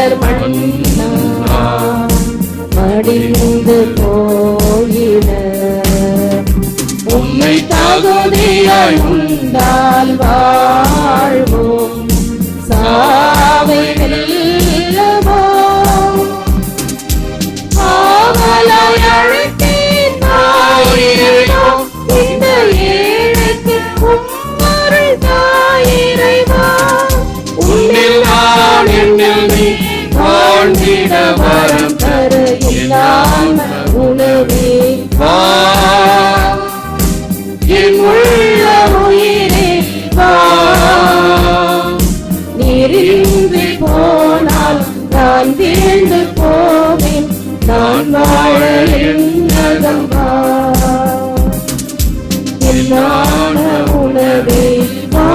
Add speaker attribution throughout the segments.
Speaker 1: மலர் மண்ணா மடிந்து போயின. உம்மை தகுதியாய் உண்டால் வாழ்வோம், சாவை வெல்லுவோம். ஆவலாய் அழைத்தேன் தாயிரம், இந்த ஏழைக்கு உம்மருள் தாயிரைவா. உன்னில் நான் என்னில் நீ வாழ்ந்திட வரம் தர இல்லாம உணவே வா. என் உள்ள உயிரே வா. நீரின்றி போனால் நான் வீழ்ந்து போவேன், நான் வாழ என்னதம் வா. என்னான உணவே வா.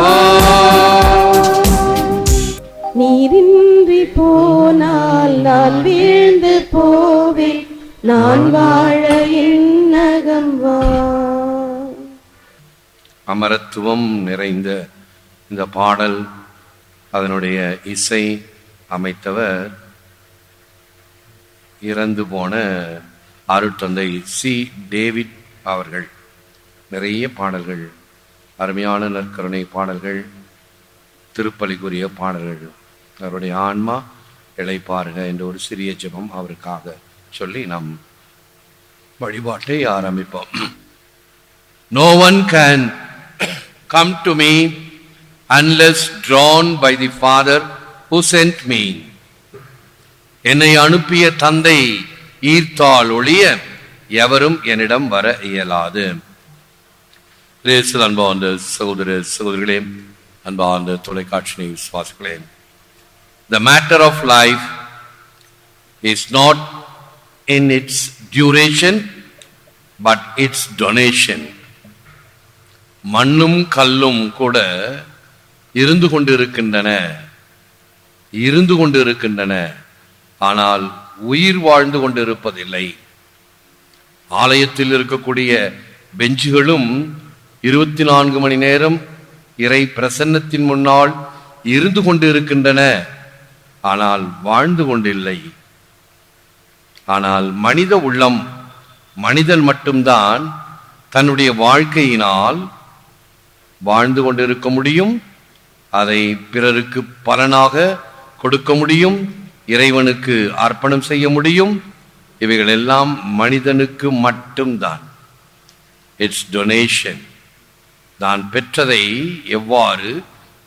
Speaker 1: நீரின்றி போனால் நான் வீழ்ந்து போவேன், நான் வாழ என்னகம் வா.
Speaker 2: அமரத்துவம் நிறைந்த இந்த பாடல், அதனுடைய இசை அமைத்தவர் இறந்து போன அருட்தந்தை சி. டேவிட் அவர்கள். நிறைய பாடல்கள், அருமையான நற்கருணை பாடல்கள், திருப்பலிக்குரிய பாடல்கள். அவருடைய ஆன்மா இளைப்பாருக என்ற ஒரு சிறிய ஜெபம் அவருக்காக சொல்லி நாம் வழிபாட்டை ஆரம்பிப்போம். No one can come to me unless drawn by the Father who sent me. என்னை அனுப்பிய தந்தை ஈர்த்தால் ஒழிய எவரும் என்னிடம் வர இயலாது. அன்பார்ந்த சகோதர சகோதரிகளே, அன்பார்ந்த தொலைக்காட்சி விசுவாசிகளே, the matter of life is not in its duration but its donation. மண்ணும் கல்லும் கூட இருந்து கொண்டிருக்கின்றன, ஆனால் உயிர் வாழ்ந்து கொண்டிருப்பதில்லை. ஆலயத்தில் இருக்கக்கூடிய பெஞ்சுகளும் 24 மணி நேரம் இறை பிரசன்னத்தின் முன்னால் இருந்து கொண்டிருக்கின்றன, ஆனால் வாழ்ந்து கொண்டில்லை. ஆனால் மனித உள்ளம், மனிதன் மட்டும்தான் தன்னுடைய வாழ்க்கையினால் வாழ்ந்து கொண்டிருக்க முடியும், அதை பிறருக்கு பலனாக கொடுக்க முடியும், இறைவனுக்கு அர்ப்பணம் செய்ய முடியும். இவைகள் எல்லாம் மனிதனுக்கு மட்டும்தான். It's donation. நான் பெற்றதை எவ்வாறு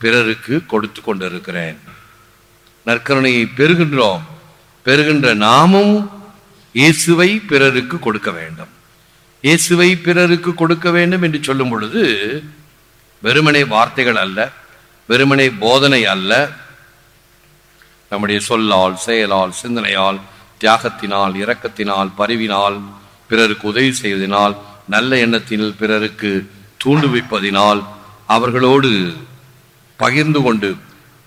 Speaker 2: பிறருக்கு கொடுத்து கொண்டிருக்கிறேன். நற்கருணையை பெறுகின்ற நாமும் இயேசுவை பிறருக்கு கொடுக்க வேண்டும். இயேசுவை பிறருக்கு கொடுக்க வேண்டும் என்று சொல்லும் பொழுது வெறுமனே வார்த்தைகள் அல்ல, வெறுமனே போதனை அல்ல, நம்முடைய சொல்லால், செயலால், சிந்தனையால், தியாகத்தினால், இரக்கத்தினால், பரிவினால், பிறருக்கு உதவி செய்வதனால், நல்ல எண்ணத்தினால் பிறருக்கு தூண்டுவிப்பதினால், அவர்களோடு பகிர்ந்து கொண்டு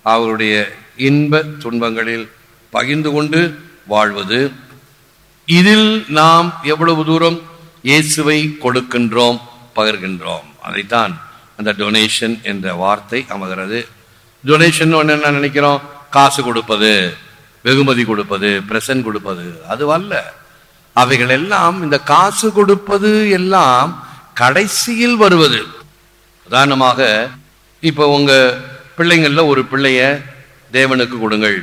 Speaker 2: அவர்களுடைய இன்ப துன்பங்களில் பகிர்ந்து கொண்டு வாழ்வது. இதில் நாம் எவ்வளவு தூரம் இயேசுவை கொடுக்கின்றோம், பகிர்கின்றோம், அதைத்தான் அந்த டொனேஷன் என்ற வார்த்தை அமைகிறது. டொனேஷன் என்ன நினைக்கிறோம்? காசு கொடுப்பது, வெகுமதி கொடுப்பது, பிரசன்ட் கொடுப்பது, அது அல்ல. அவைகள் எல்லாம், இந்த காசு கொடுப்பது எல்லாம் கடைசியில் வருவது. உதாரணமாக, இப்போ உங்க பிள்ளைங்கள்ல ஒரு பிள்ளைய தேவனுக்கு கொடுங்கள்,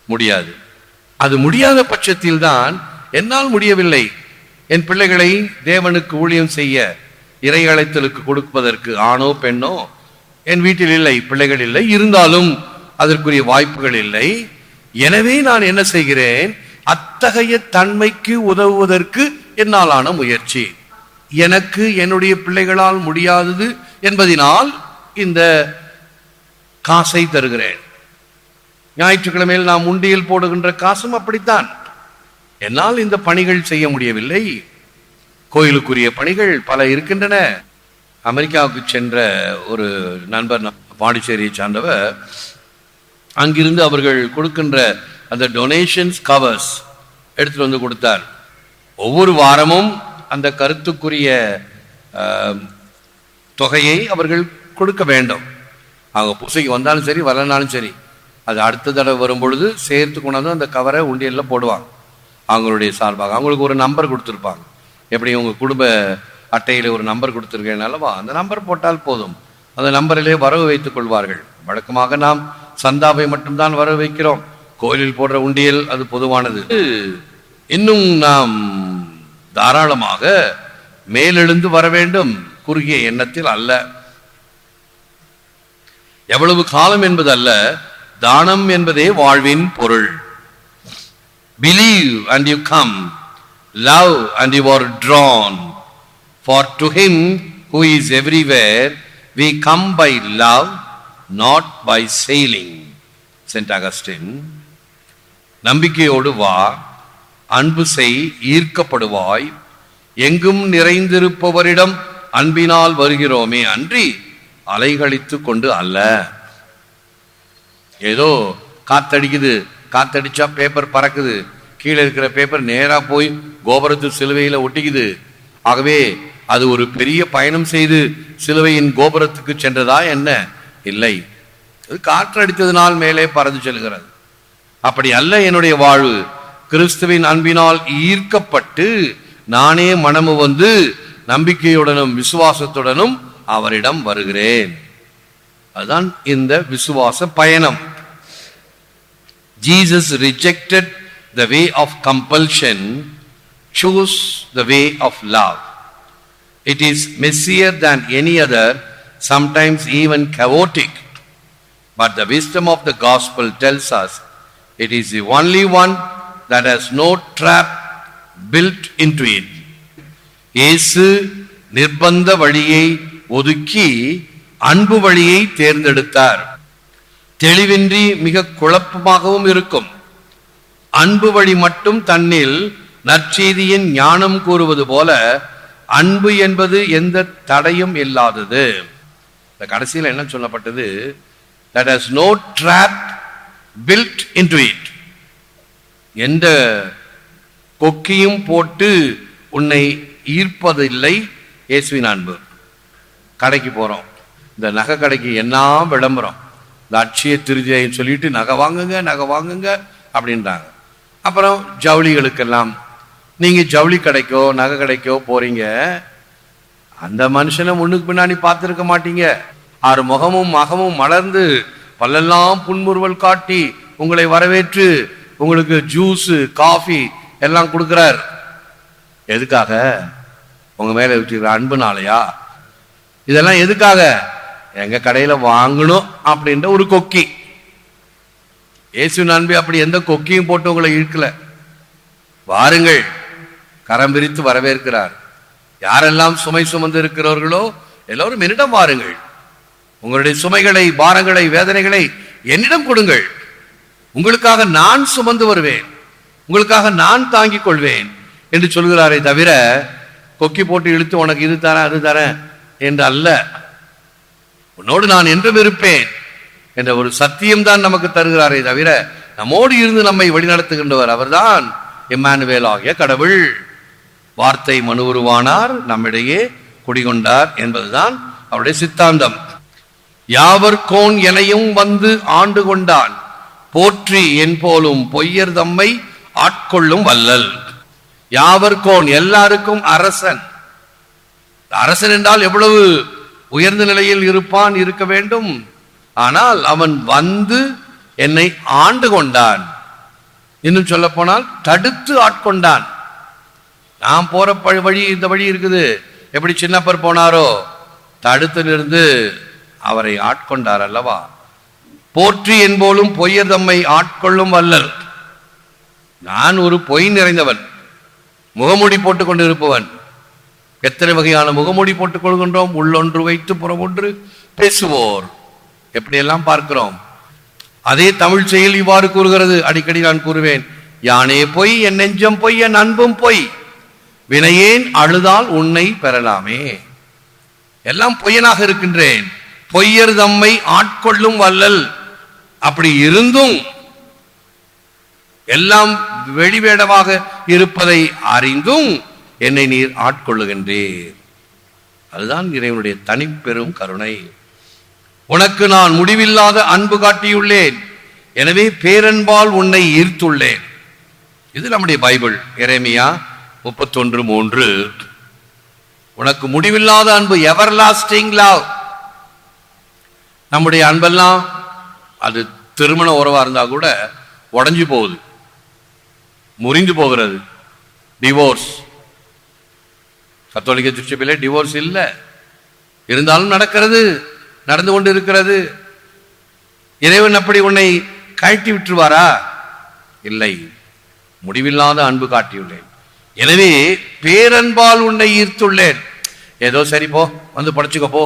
Speaker 2: முடியாது. அது முடியாத பட்சத்தில் தான் என்னால் முடியவில்லை, என் பிள்ளைகளை தேவனுக்கு ஊழியம் செய்ய, இறை அழைத்தலுக்கு கொடுப்பதற்கு ஆணோ பெண்ணோ என் வீட்டில் இல்லை, பிள்ளைகள் இல்லை, இருந்தாலும் அதற்குரிய வாய்ப்புகள் இல்லை. எனவே நான் என்ன செய்கிறேன்? அத்தகைய தன்மைக்கு உதவுவதற்கு என்னாலான முயற்சி. எனக்கு என்னுடைய பிள்ளைகளால் முடியாதது என்பதனால் இந்த காசை தருகிறேன். ஞாயிற்றுக்கிழமையில் நாம் உண்டியல் போடுகின்ற காசும் அப்படித்தான். என்னால் இந்த பணிகள் செய்ய முடியவில்லை. கோயிலுக்குரிய பணிகள் பல இருக்கின்றன. அமெரிக்காவுக்கு சென்ற ஒரு நண்பர், பாண்டிச்சேரியை சார்ந்தவர், அங்கிருந்து அவர்கள் கொடுக்கின்ற அந்த டொனேஷன்ஸ் கவர்ஸ் எடுத்துட்டு வந்து கொடுத்தார். ஒவ்வொரு வாரமும் அந்த கருத்துக்குரிய தொகையை அவர்கள் கொடுக்க வேண்டும். அவங்க பூசைக்கு வந்தாலும் சரி, வரலனாலும் சரி, அது அடுத்த தடவை வரும்பொழுது சேர்த்து கொண்டாந்து அந்த கவரை உண்டியலில் போடுவாங்க. அவங்களுடைய சார்பாக அவங்களுக்கு ஒரு நம்பர் கொடுத்துருப்பாங்க. எப்படி உங்கள் குடும்ப அட்டையில் ஒரு நம்பர் கொடுத்துருக்கேனாலவா, அந்த நம்பர் போட்டால் போதும். அந்த நம்பரிலே வரவு வைத்துக் கொள்வார்கள். வழக்கமாக நாம் சந்தாவை மட்டும்தான் வரவு வைக்கிறோம். கோயிலில் போடுற உண்டியல் அது பொதுவானது. இன்னும் நாம் தாராளமாக மேலெழுந்து வர வேண்டும், குறுகிய எண்ணத்தில் அல்ல. எவ்வளவு காலம் என்பது அல்ல, தானம் என்பதே வாழ்வின் பொருள். Believe and you come, love and you are drawn. For to him who is everywhere we come by love, not by sailing. Saint Augustine. நம்பிக்கையோடு வா, அன்பு செய், ஈர்க்கப்படுவாய். எங்கும் நிறைந்திருப்பவரிடம் அன்பினால் வருகிறோமே அன்றி அலைகழித்து கொண்டு அல்ல. ஏதோ காத்தடிக்குது, காத்தடிச்சா பேப்பர் பறக்குது, கீழே இருக்கிற பேப்பர் நேரா போய் கோபுரத்து சிலுவையில ஒட்டிக்குது. ஆகவே அது ஒரு பெரிய பயணம் செய்து சிலுவையின் கோபுரத்துக்கு சென்றதா என்ன? இல்லை, அது காற்றடித்ததினால் மேலே பறந்து செல்கிறது. அப்படி அல்ல என்னுடைய வாழ்வு. கிறிஸ்துவின் அன்பினால் ஈர்க்கப்பட்டு நானே மனமு வந்து நம்பிக்கையுடனும் விசுவாசத்துடனும் அவரிடம் வருகிறேன். அதுதான் இந்த விசுவாச பயணம். Jesus rejected the way of compulsion, chose the way of love. It is messier than any other, sometimes even chaotic. But the wisdom of the gospel tells us it is the only one that has no trap built into it. இயேசு நிர்பந்த வழியை ஒதுக்கி அன்பு வழியை தேர்ந்தெடுத்தார். தெளிவின்றி மிக குழப்பமாகவும் இருக்கும். அன்பு வழி மட்டும் தன்னில் நற்செய்தியின் ஞானம் கூறுவது போல அன்பு என்பது எந்த தடையும் இல்லாதது. இந்த கடைசியில் என்ன சொல்லப்பட்டது? That has no trap built into it. எந்த கொக்கியும் போட்டு உன்னை ஈர்ப்பதில்லை இயேசுவின் அன்பு. கடைக்கு போறோம், இந்த நகை கடைக்கு என்ன விளம்பரம், இந்த அட்சய திருதியை சொல்லிட்டு நகை வாங்குங்க நகை வாங்குங்க அப்படின்றாங்க. அப்புறம் ஜவுளிகளுக்கெல்லாம் நீங்க ஜவுளி கடைக்கோ நகை கடைக்கோ போறீங்க, அந்த மனுஷனை முன்னுக்கு பின்னாடி பார்த்துருக்க மாட்டீங்க. ஆறு முகமும் மகமும் மலர்ந்து பல்லெல்லாம் புன்முறுவல் காட்டி உங்களை வரவேற்று உங்களுக்கு ஜூஸ் காஃபி எல்லாம் கொடுக்கிறார். எதுக்காக? உங்க மேல வச்சுக்கிற அன்புனாலையா? இதெல்லாம் எதுக்காக? எங்க கடையில வாங்கணும் அப்படின்ற ஒரு கொக்கி. இயேசுவின் அன்பு அப்படி எந்த கொக்கியும் போட்டு உங்களை இழுக்கல. வாருங்கள், கரம் விரித்து வரவேற்கிறார். யாரெல்லாம் சுமை சுமந்து இருக்கிறவர்களோ எல்லோரும் என்னிடம் வாருங்கள், உங்களுடைய சுமைகளை பாரங்களை வேதனைகளை என்னிடம் கொடுங்கள், உங்களுக்காக நான் சுமந்து வருவேன், உங்களுக்காக நான் தாங்கிக் கொள்வேன் என்று சொல்கிறாரே தவிர கொக்கி போட்டு இழுத்து உனக்கு இது தரேன் அது தரேன் என்று அல்ல. உன்னோடு நான் என்றும் இருப்பேன் என்ற ஒரு சத்தியம் தான் நமக்கு தருகிறாரே தவிர நம்மோடு இருந்து நம்மை வழிநடத்துகின்றவர் அவர்தான் இம்மானுவேல் ஆகிய கடவுள். வார்த்தை மனு உருவானார், நம்மிடையே குடிகொண்டார் என்பதுதான் அவருடைய சித்தாந்தம். யாவர்கோன் எனையும் வந்து ஆண்டு கொண்டான், போற்றி என் போலும் பொய்யர் தம்மை ஆட்கொள்ளும் வல்லல். யாவர்கோன் எல்லாருக்கும் அரசன். அரசன் என்றால் எவ்வளவு உயர்ந்த நிலையில் இருப்பான், இருக்க வேண்டும். ஆனால் அவன் வந்து என்னை ஆண்டு கொண்டான். இன்னும் சொல்ல போனால் தடுத்து ஆட்கொண்டான். நான் போற வழி இந்த வழி இருக்குது, எப்படி சின்னப்பர் போனாரோ தடுத்து நின்று அவரை ஆட்கொண்டார் அல்லவா. போற்றி என்போலும் பொய்யர் தம்மை ஆட்கொள்ளும் வல்லல். நான் ஒரு பொய் நிறைந்தவன், முகமூடி போட்டுக் கொண்டு இருப்பவன். எத்தனை வகையான முகமூடி போட்டுக் கொள்கின்றோம், உள்ளொன்று வைத்து புறமொன்று பேசுவோர் எப்படியெல்லாம் பார்க்கிறோம். அதே தமிழ் செயல் இவ்வாறு கூறுகிறது, அடிக்கடி நான் கூறுவேன், யானே பொய் என் நெஞ்சம் பொய் என் அன்பும் பொய், வினையேன் அழுதால் உன்னை பெறலாமே. எல்லாம் பொய்யனாக இருக்கின்றேன். பொய்யர் தம்மை ஆட்கொள்ளும் வல்லல். அப்படி இருந்தும் எல்லாம் வெளிவேடமாக இருப்பதை அறிந்தும் என்னை நீர் ஆட்கொள்ளுகின்றீர். அதுதான் இறைவனுடைய தனிப்பெரும் கருணை. உனக்கு நான் முடிவில்லாத அன்பு காட்டியுள்ளேன், எனவே பேரன்பால் உன்னை ஈர்த்துள்ளேன். இது நம்முடைய பைபிள். எரேமியா 31:3. உனக்கு முடிவில்லாத அன்பு, எவர்லாஸ்டிங் லவ். நம்முடைய அன்பெல்லாம் அது திருமண உறவா இருந்தா கூட உடைஞ்சு போகுது, முறிந்து போகிறது. டிவோர்ஸ். கத்தோலிக்க திருச்சபையிலே டிவோர்ஸ் இல்லை, இருந்தாலும் நடந்து கொண்டு இருக்கிறது. இறைவன் அப்படி உன்னை கழட்டி விட்டுருவாரா? இல்லை, முடிவில்லாத அன்பு காட்டியுள்ளேன். எனவே பேரன்பால் உன்னை ஈர்த்துள்ளேன். ஏதோ சரி போ, வந்து படைச்சுக்க போ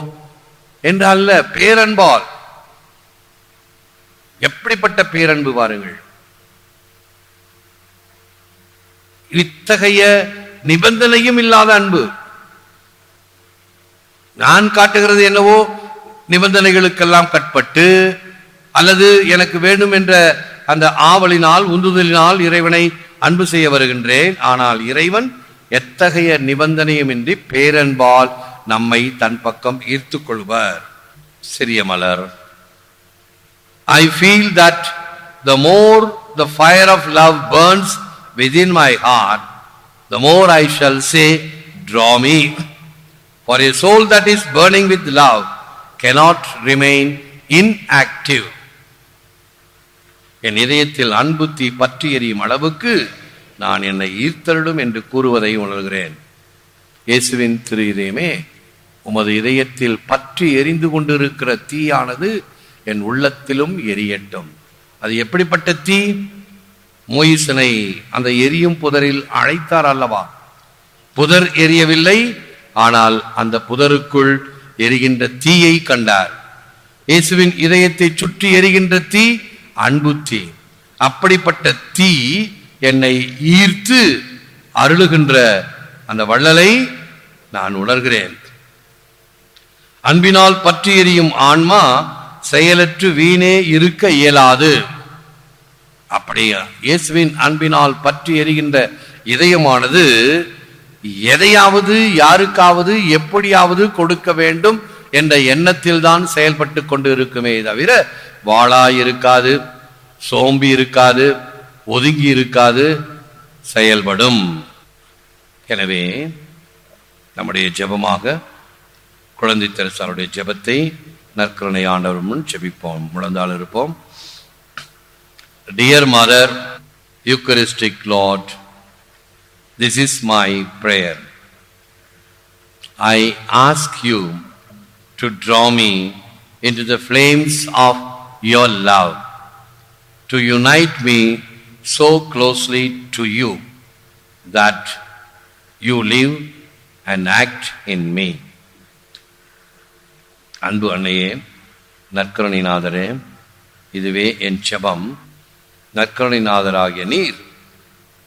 Speaker 2: என்றல்ல, பேரன்பால். எப்படிப்பட்ட பேரன்பு பாருங்கள்! இத்தகைய நிபந்தனையும் இல்லாத அன்பு. நான் காட்டுகிறது என்னவோ நிபந்தனைகளுக்கெல்லாம் கட்பட்டு, அல்லது எனக்கு வேண்டும் என்ற அந்த ஆவலினால், உந்துதலினால் இறைவனை அன்பு செய்ய வருகின்றேன். ஆனால் இறைவன் எத்தகைய நிபந்தனையும் இன்றி பேரன்பால் நம்மை தன் பக்கம் ஈர்த்துக் கொள்வார். சிறிய மலர். I feel that the more the fire of love burns within my heart, the more I shall say, draw me. For a soul that is burning with love cannot remain inactive. என் இதயத்தில் அன்பு தீ பற்றி எரியும் அளவுக்கு நான் என்னை ஈர்த்தருடும் என்று கூறுவதை உணர்கிறேன். இயேசுவின் திரு இதயமே, உமது இதயத்தில் பற்றி எரிந்து கொண்டிருக்கிற தீயானது என் உள்ளத்திலும் எரியட்டும். அது எப்படிப்பட்ட தீ? மோயிசனை அந்த எரியும் புதரில் அழைத்தார் அல்லவா? புதர் எரியவில்லை, ஆனால் அந்த புதருக்குள் எரிகின்ற தீயை கண்டார். இயேசுவின் இதயத்தை சுற்றி எரிகின்ற தீ அன்பு தீ. அப்படிப்பட்ட தீ என்னை ஈர்த்து அருளுகின்ற அந்த வள்ளலை நான் உணர்கிறேன். அன்பினால் பற்றி எரியும் ஆன்மா செயலற்று வீணே இருக்க இயலாது. அப்படியா? இயேசுவின் அன்பினால் பற்றி எரிகின்ற இதயமானது எதையாவது யாருக்காவது எப்படியாவது கொடுக்க வேண்டும் என்ற எண்ணத்தில் தான் செயல்பட்டு கொண்டு இருக்குமே தவிர வாளாய் இருக்காது, சோம்பி இருக்காது, ஒதுங்கி இருக்காது, செயல்படும். எனவே நம்முடைய ஜெபமாக குழந்தை தெரசாருடைய ஜெபத்தை நற்கருணை ஆண்டவர் முன் ஜெபிப்போம். முழந்தாள் இருப்போம். Dear Mother, Eucharistic Lord, this is my prayer. I ask you to draw me into the flames of your love, to unite me so closely to you that you live and act in me. அன்பு அன்னையே, நற்கருணைநாதரே, இதுவே என் ஜெபம். நற்கருணைநாதராகிய நீர்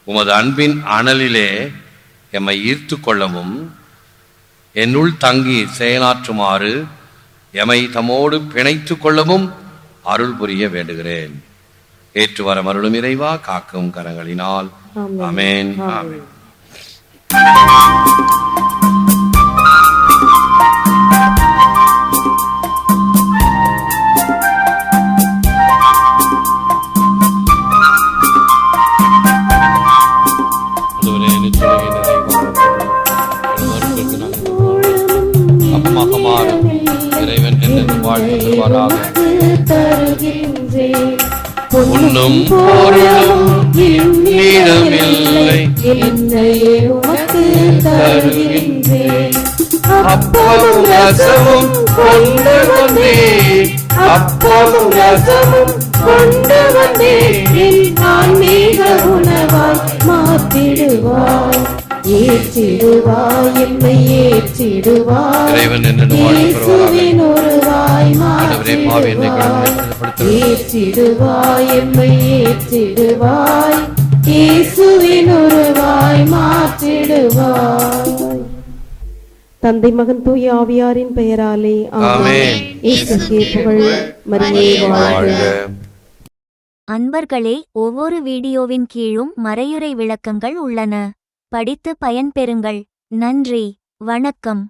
Speaker 2: உமது அன்பின் அனலிலே எம்மை ஈர்த்து கொள்ளவும், என்னுள் தங்கி செயலாற்றுமாறு எம்மை தமோடு பிணைத்து கொள்ளவும் அருள் புரிய வேண்டுகிறேன். ஏற்று வர மருளும் இறைவா, காக்கும் கரங்களினால். ஆமென். ஆமென். இறைவன் என்னென்று வாழ்த்துவாராக. பொன்னும் பொருளும் என்னிடமில்லை, என்னையே உமக்கு தருகின்றேன். அப்பமும் ரசமும் கொண்டு வந்தேன், அப்பமும் ரசமும் கொண்டு வந்தேன். என் ஆன்மீக உணவாய் மாற்றிடுவாய், ஏற்றிடுவாய், என்னை ஏற்றிடுவாய். இறைவன் என்னென்று வாழ்த்துவாராக. ஏற்றிடுவாய், என்னை ஏற்றிடுவாய், இயேசுவின் உருவாய் மாற்றிடுவாய். தந்தை மகன் தூய ஆவியாரின் பெயராலே ஆமென். இயேசுவே புகழ், மரியே வாழ்க.
Speaker 3: அன்பர்களே, ஒவ்வொரு வீடியோவின் கீழும் மறையுரை விளக்கங்கள் உள்ளன. படித்து பயன்பெறுங்கள். நன்றி. வணக்கம்.